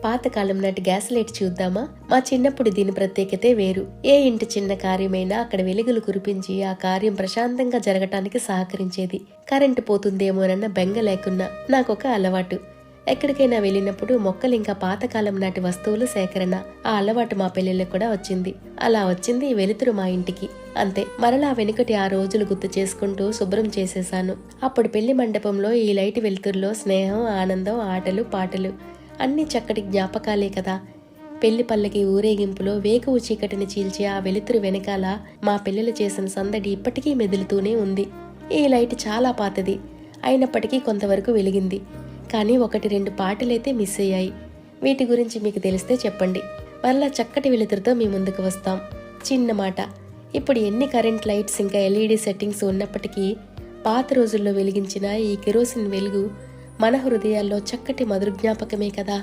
పాతకాలం నాటి gas light చూద్దామా? మా చిన్నప్పుడు దీని ప్రత్యేకతే వేరు. ఏ ఇంటి చిన్న కార్యమైనా అక్కడ వెలుగులు కురిపించి ఆ కార్యం ప్రశాంతంగా జరగటానికి సహకరించేది. కరెంటు పోతుందేమోనన్న బెంగ లేకున్నా నాకొక అలవాటు. ఎక్కడికైనా వెళ్ళినప్పుడు మొక్కలు ఇంకా పాతకాలం నాటి వస్తువులు సేకరణ. ఆ అలవాటు మా పెళ్లిళ్ళకు కూడా వచ్చింది. అలా వచ్చింది ఈ వెలుతురు మా ఇంటికి. అంతే, మరలా వెనుకటి ఆ రోజులు గుర్తు చేసుకుంటూ శుభ్రం చేసేశాను. అప్పుడు పెళ్లి మండపంలో ఈ లైట్ వెలుతురులో స్నేహం, ఆనందం, ఆటలు, పాటలు అన్ని చక్కటి జ్ఞాపకాలే కదా. పెళ్లి పల్లకి ఊరేగింపులో వేకువ చీకటిని చీల్చి ఆ వెలుతురు వెనకాల మా పిల్లలు చేసిన సందడి ఇప్పటికీ మెదులుతూనే ఉంది. ఈ లైట్ చాలా పాతది అయినప్పటికీ కొంతవరకు వెలిగింది. కానీ 1-2 పాటలైతే మిస్ అయ్యాయి. వీటి గురించి మీకు తెలిస్తే చెప్పండి. మరలా చక్కటి వెలుతురుతో మీ ముందుకు వస్తాం. చిన్న మాట, ఇప్పుడు ఎన్ని కరెంట్ లైట్స్ ఇంకా ఎల్ఈడి సెట్టింగ్స్ ఉన్నప్పటికీ పాత రోజుల్లో వెలిగించిన ఈ కెరోసిన్ వెలుగు మన హృదయాల్లో చక్కటి మధుర జ్ఞాపకమే కదా.